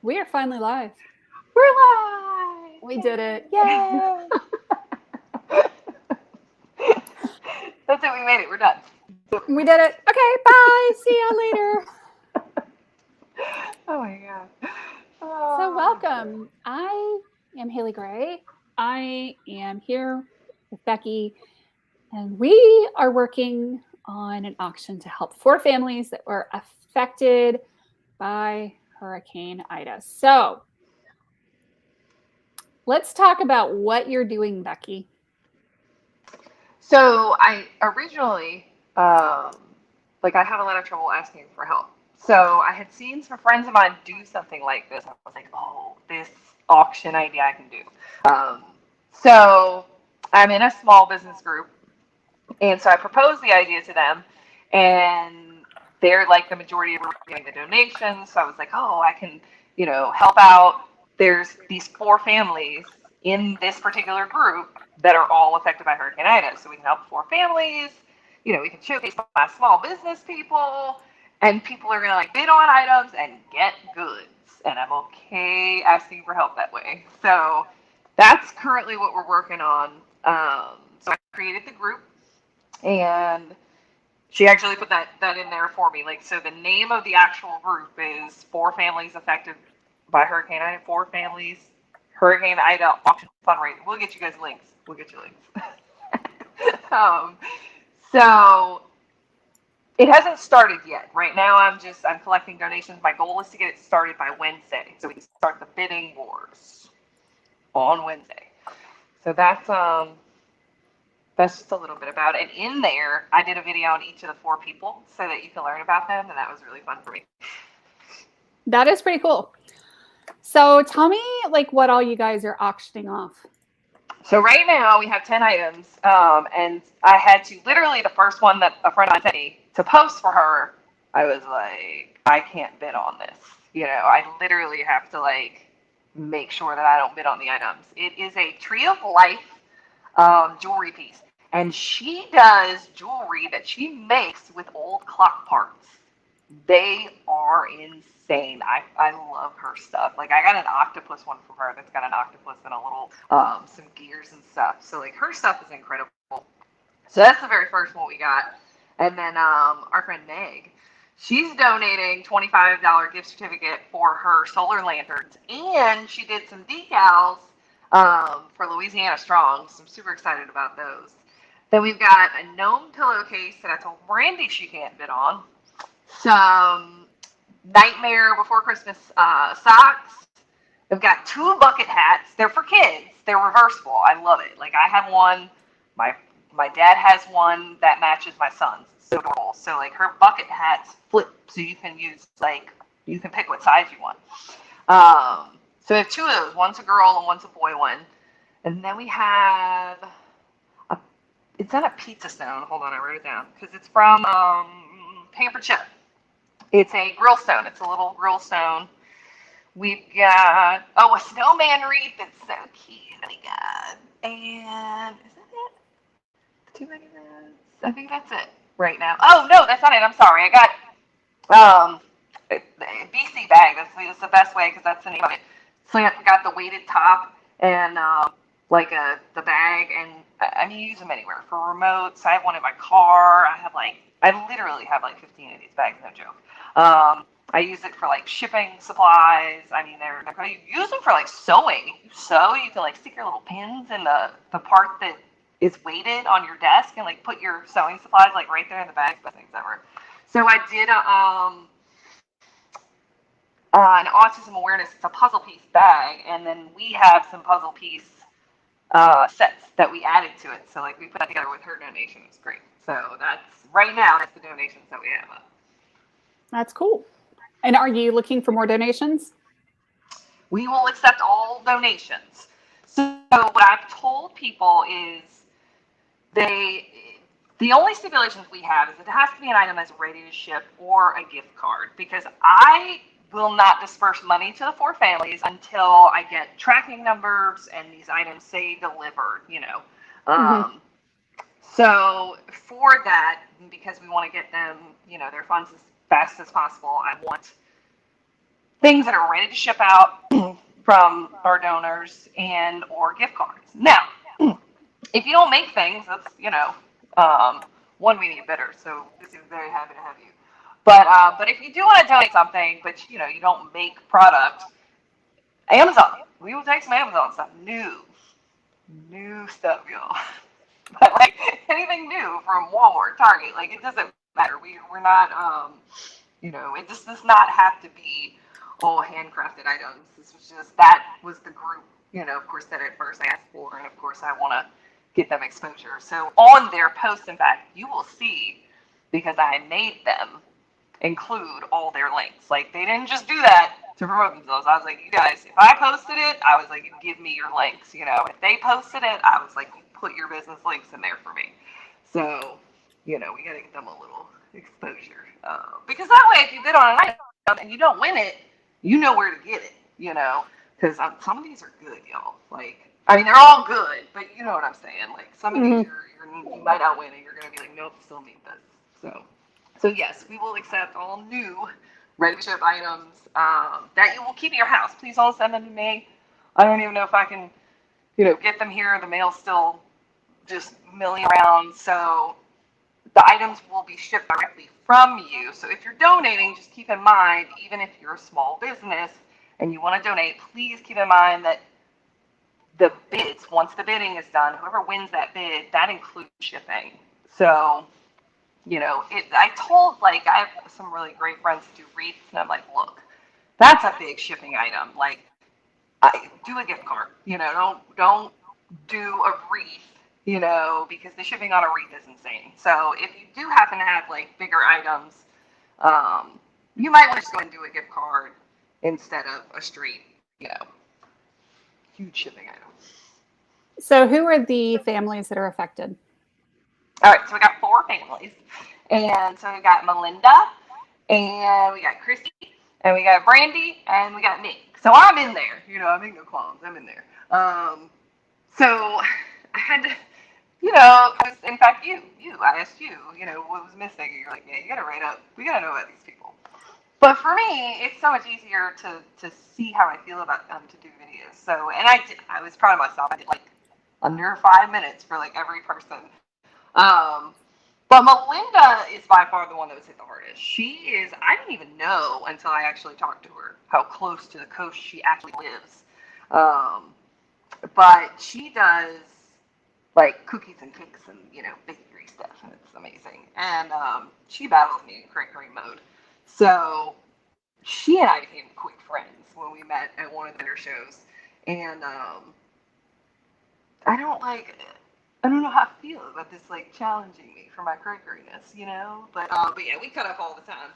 We are finally live. We're live! We did it. Yay! Yay! That's it, we made it. We're done. We did it. Okay, bye. See you later. Oh my god. So, Oh. welcome. I am Haley Gray. I am here with Becky, and we are working on an auction to help four families that were affected by Hurricane Ida. So, let's talk about what you're doing, Becky. So I originally, I had a lot of trouble asking for help. So I had seen some friends of mine do something like this. I was like, oh, this auction idea I can do. So I'm in a small business group. And so I proposed the idea to them, and they're like the majority of getting the donations. So I was like, oh, I can, help out. There's these four families in this particular group that are all affected by Hurricane Ida. So we can help four families. We can showcase my small business people, and people are going to like bid on items and get goods. And I'm okay asking for help that way. So that's currently what we're working on. So I created the group, and she actually put that in there for me. Like, so the name of the actual group is Four Families Affected by Hurricane Ida. Four Families Hurricane Ida Auction Fundraiser. We'll get you guys links. We'll get you links. So it hasn't started yet. Right now, I'm collecting donations. My goal is to get it started by Wednesday, so we can start the bidding wars on Wednesday. So that's just a little bit about it. And in there, I did a video on each of the four people so that you can learn about them, and that was really fun for me. That is pretty cool. So, tell me like what all you guys are auctioning off. So right now we have 10 items, and I had to literally the first one that a friend of mine sent me to post for her. I was like, I can't bid on this. I literally have to like make sure that I don't bid on the items. It is a Tree of Life jewelry piece. And she does jewelry that she makes with old clock parts. They are insane. I love her stuff. Like, I got an octopus one from her that's got an octopus and a little, some gears and stuff. So, like, her stuff is incredible. So that's the very first one we got. And then our friend Meg, she's donating $25 gift certificate for her solar lanterns. And she did some decals for Louisiana Strong. So I'm super excited about those. Then we've got a gnome pillowcase that I told Brandy she can't bid on. Some Nightmare Before Christmas socks. We've got two bucket hats. They're for kids. They're reversible. I love it. Like, I have one. My my dad has one that matches my son's. It's so adorable. So like her bucket hats flip, so you can pick what size you want. So we have two of those. One's a girl and one's a boy one. And then we have it's not a pizza stone. Hold on, I wrote it down because it's from Pampered Chef. It's a grill stone. It's a little grill stone. We've got a snowman wreath. It's so cute. Oh my god. And is that it? Too many minutes. I think that's it right now. Oh no, that's not it. I'm sorry. I got BC bag. That's the best way because that's the name of it. So I got the weighted top and the bag, and I mean, you use them anywhere for remotes. I have one in my car. I literally have like 15 of these bags. No joke. I use it for like shipping supplies. I mean, you use them for like sewing. You sew, you can like stick your little pins in the part that is weighted on your desk and like put your sewing supplies like right there in the bag. Best things ever. So I did an autism awareness. It's a puzzle piece bag, and then we have some puzzle piece sets that we added to it. So like we put that together with her donation. It's great. So that's right now. That's the donations that we have up. That's cool. And are you looking for more donations? We will accept all donations. So what I've told people is the only stipulations we have is it has to be an item that's ready to ship or a gift card, because I will not disperse money to the four families until I get tracking numbers and these items say delivered, Mm-hmm. So for that, because we want to get them, their funds as fast as possible, I want things that are ready to ship out from our donors and or gift cards. Now, if you don't make things, that's, one, we need better. So this is very happy to have you. But if you do want to donate something, but you don't make product, Amazon, we will take some Amazon stuff, new stuff, y'all. But like anything new from Walmart, Target, like it doesn't matter. We're not, it just does not have to be all handcrafted items. This was just that was the group, of course, that at first I asked for, and of course I want to get them exposure. So on their posts, in fact, you will see, because I made them include all their links. Like they didn't just do that to promote themselves. I was like, you guys, if I posted it, I was like, give me your links. If they posted it, I was like, put your business links in there for me. So, we got to get them a little exposure. Because that way, if you bid on an item and you don't win it, you know where to get it, Because some of these are good, y'all. Like, I mean, they're all good, but you know what I'm saying. Like, some of these you might not win it. You're going to be like, nope, still need this. So yes, we will accept all new ready-to-ship items that you will keep at your house. Please don't send them to me. I don't even know if I can, get them here. The mail's still just milling around. So the items will be shipped directly from you. So if you're donating, just keep in mind, even if you're a small business and you want to donate, please keep in mind that the bids, once the bidding is done, whoever wins that bid, that includes shipping. So I told, I have some really great friends who do wreaths, and I'm like, look, that's a big shipping item. Like, do a gift card. Don't do a wreath, because the shipping on a wreath is insane. So if you do happen to have, bigger items, you might want to just go and do a gift card instead of a straight, huge shipping item. So who are the families that are affected? All right, so we got 4 families. And so we got Melinda, and we got Christy, and we got Brandy, and we got Nick. So I'm in there. I make no qualms. I'm in there. So I had to, in fact, I asked you, what was missing. And you're like, yeah, you got to write up. We got to know about these people. But for me, it's so much easier to see how I feel about them to do videos. So, and I was proud of myself. I did under 5 minutes for every person. But Melinda is by far the one that was hit the hardest. She is, I didn't even know until I actually talked to her how close to the coast she actually lives. But she does cookies and cakes and, bakery stuff, and it's amazing. And she battles me in cray mode. So she and I became quick friends when we met at one of their shows. And I don't know how I feel about this challenging me for my cray-crayness, But yeah, we cut up all the time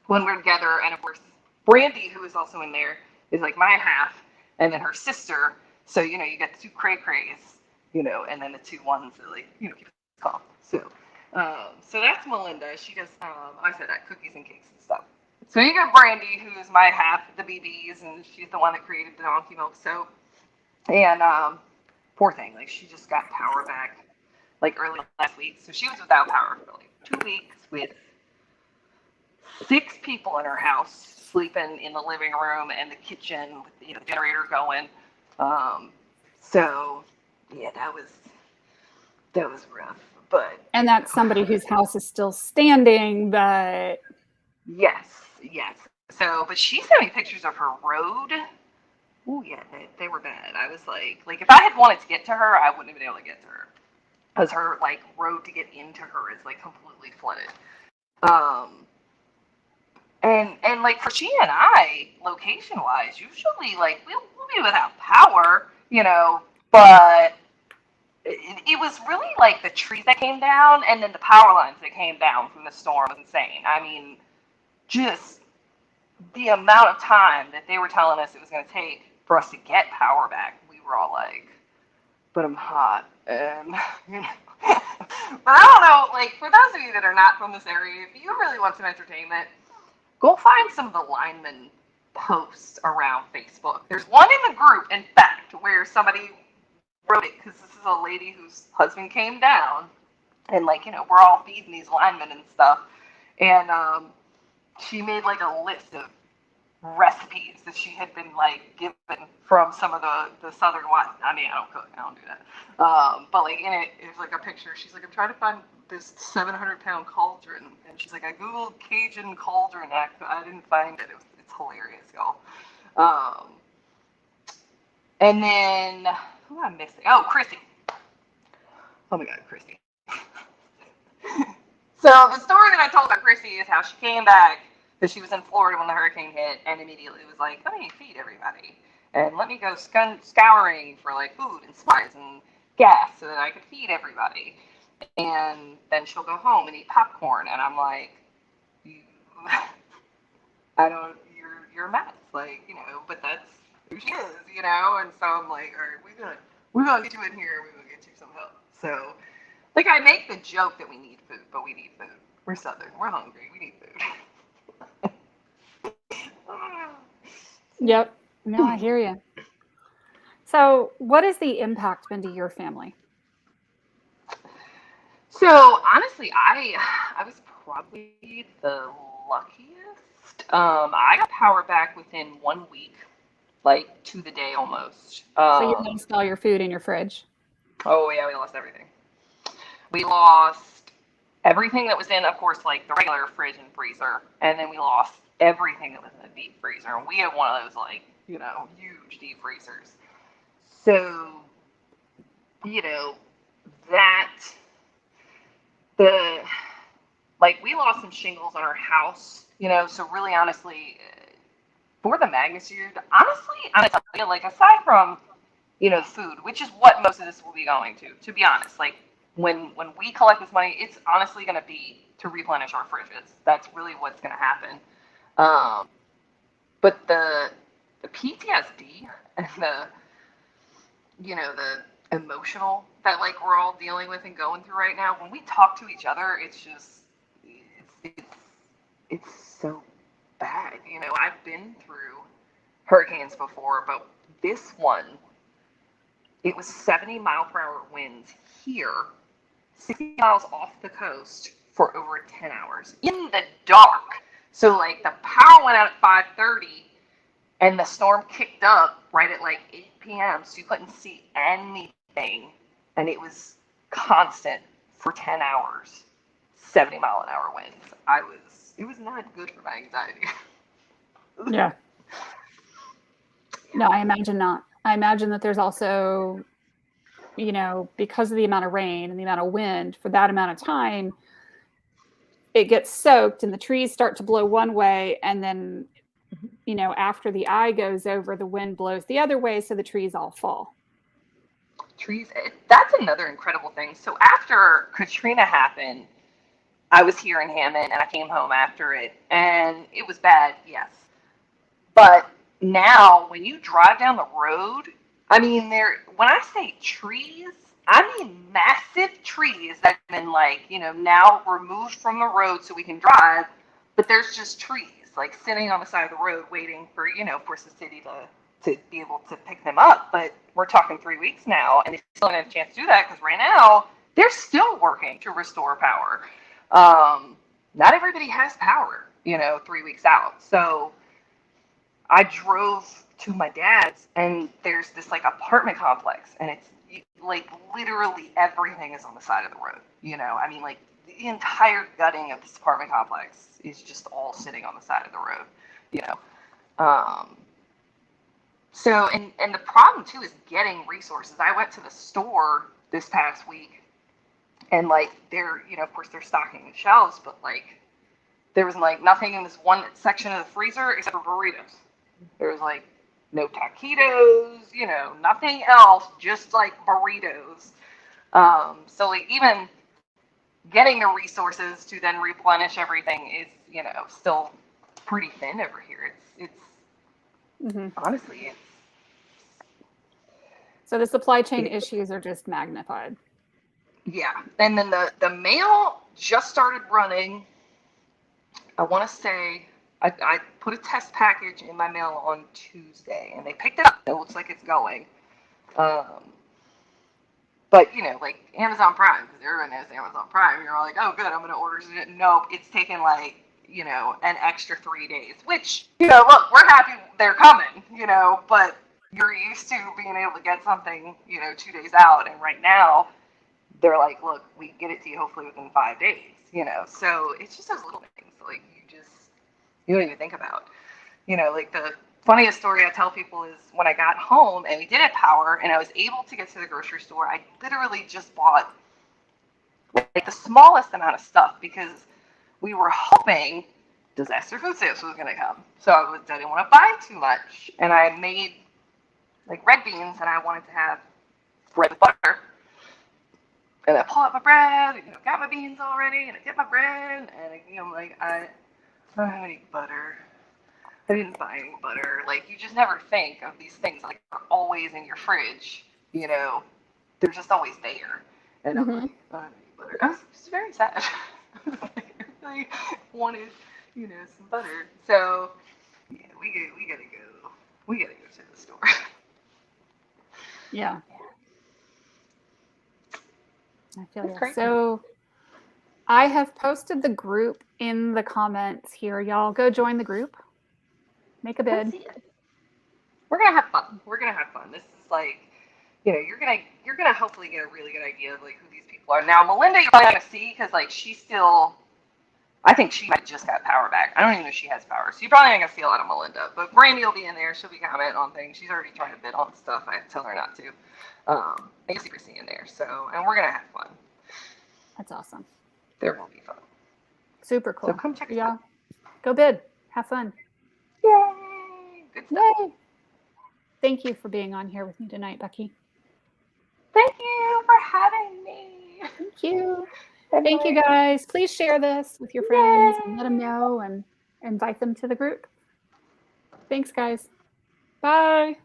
when we're together. And of course, Brandy, who is also in there, is my half, and then her sister. So you get the 2 cray-crays, and then the 2 ones that keep us calm. So that's Melinda. She does I said that, cookies and cakes and stuff. So you got Brandy, who is my half, the BBs, and she's the one that created the donkey milk soap. And poor thing, she just got power back early last week. So she was without power for 2 weeks with 6 people in her house sleeping in the living room and the kitchen with the generator going. So yeah, that was rough. And that's somebody whose house is still standing, but yes. So, but she sent me pictures of her road. Oh yeah, they were bad. I was like if I had wanted to get to her, I wouldn't have been able to get to her, because her road to get into her is completely flooded. And for she and I, location wise, usually we'll be without power, but it was really the trees that came down and then the power lines that came down from the storm was insane. I mean, just the amount of time that they were telling us it was going to take for us to get power back, we were all but I'm hot. And, but I don't know, for those of you that are not from this area, if you really want some entertainment, go find some of the lineman posts around Facebook. There's one in the group, in fact, where somebody wrote it, because this is a lady whose husband came down, and we're all feeding these linemen and stuff, and she made a list of recipes that she had been like given from some of the southern wines. I mean, I don't cook, I don't do that. But like in it, it was like a picture. She's like, I'm trying to find this 700-pound cauldron, and she's like, I googled Cajun cauldron, and I didn't find it. It's hilarious, y'all. And then who am I missing? Oh, Chrissy. Oh my God, Chrissy. So the story that I told about Chrissy is how she came back because she was in Florida when the hurricane hit, and immediately was like, let me feed everybody, and let me go scouring for like food and supplies and gas so that I could feed everybody. And then she'll go home and eat popcorn, and I'm like, you, I don't, you're a mess, like, you know, but that's who she is, you know. And so I'm like, all right, we're gonna get you in here, we're gonna get you some help. So like, I make the joke that we need food, but we need food. We're Southern. We're hungry. We need food. Yep. No, I hear you. So, what has the impact been to your family? So, honestly, I was probably the luckiest. I got power back within 1 week, like to the day almost. So, you lost all your food in your fridge. Oh, yeah, we lost everything. We lost everything that was in, of course, like the regular fridge and freezer, and then we lost everything that was in the deep freezer. And we have one of those, like, you know, huge deep freezers. So, you know, that the like we lost some shingles on our house, you know. So really, honestly, for the magnitude, honestly, I'm gonna tell you, like, aside from, you know, food, which is what most of this will be going to be honest, like when we collect this money, it's honestly going to be to replenish our fridges. That's really what's going to happen. But the PTSD and the, you know, the emotional that like we're all dealing with and going through right now, when we talk to each other, it's just it's so bad. You know, I've been through hurricanes before, but this one, it was 70-mile-per-hour winds here, 60 miles off the coast for over 10 hours in the dark. So like the power went out at 5:30, and the storm kicked up right at like 8 p.m. So you couldn't see anything, and it was constant for 10 hours, 70-mile-an-hour winds. It was not good for my anxiety. Yeah. No, I imagine not. I imagine that there's also, you know, because of the amount of rain and the amount of wind for that amount of time, it gets soaked and the trees start to blow one way. And then, you know, after the eye goes over, the wind blows the other way. So the trees all fall. Trees, that's another incredible thing. So after Katrina happened, I was here in Hammond, and I came home after it, and it was bad, yes. But now, when you drive down the road, I mean, when I say trees, I mean massive trees that have been, like, you know, now removed from the road so we can drive, but there's just trees, like, sitting on the side of the road waiting for, you know, of course, the city to be able to pick them up. But we're talking 3 weeks now, and they still haven't had a chance to do that because right now, they're still working to restore power. Not everybody has power, you know, 3 weeks out. So I drove to my dad's, and there's this like apartment complex, and it's like literally everything is on the side of the road. You know, I mean, like the entire gutting of this apartment complex is just all sitting on the side of the road. You know, so and the problem too is getting resources. I went to the store this past week, and like they're, you know, of course they're stocking the shelves, but like there was like nothing in this one section of the freezer except for burritos. There was like no taquitos, you know, nothing else, just like burritos. So like even getting the resources to then replenish everything is, you know, still pretty thin over here. It's honestly, it's. So the supply chain issues are just magnified. Yeah, and then the mail just started running. I want to say I put a test package in my mail on Tuesday, and they picked it up. It looks like it's going. But, you know, like Amazon Prime, because everyone knows Amazon Prime. You're all like, oh, good, I'm going to order it. Nope, it's taken like an extra 3 days, which, look, we're happy they're coming, but you're used to being able to get something, 2 days out. And right now they're like, look, we get it to you hopefully within 5 days, so it's just those little things like you don't even think about, like the funniest story I tell people is when I got home and we did have power and I was able to get to the grocery store, I literally just bought like the smallest amount of stuff because we were hoping disaster food stamps was going to come. So I didn't want to buy too much. And I made like red beans and I wanted to have bread with butter. And I pull out my bread, and, got my beans already, and I get my bread, and I'm like, I don't have any butter. I didn't buy any butter. Like, you just never think of these things, like, they're always in your fridge, they're just always there. And I'm like, I don't have any butter. I was just very sad. I really wanted, some butter. So, yeah, we gotta go. We gotta go to the store. Yeah. I feel you. Crazy. So I have posted the group in the comments here. Y'all go join the group. Make a bid. We're gonna have fun. This is like, you're gonna hopefully get a really good idea of like who these people are. Now, Melinda, you're probably not gonna see because like she's still. I think she might just got power back. I don't even know if she has power, so you're probably not gonna see a lot of Melinda. But Brandy will be in there. She'll be commenting on things. She's already trying to bid on stuff. I tell her not to. I can see Chrissy in there. So, and we're gonna have fun. That's awesome. There will be fun. Super cool. So come check us out. Go bid. Have fun. Yay! Good stuff. Yay! Thank you for being on here with me tonight, Becky. Thank you for having me. Thank you. Thank you, guys. Please share this with your friends and let them know and invite them to the group. Thanks, guys. Bye.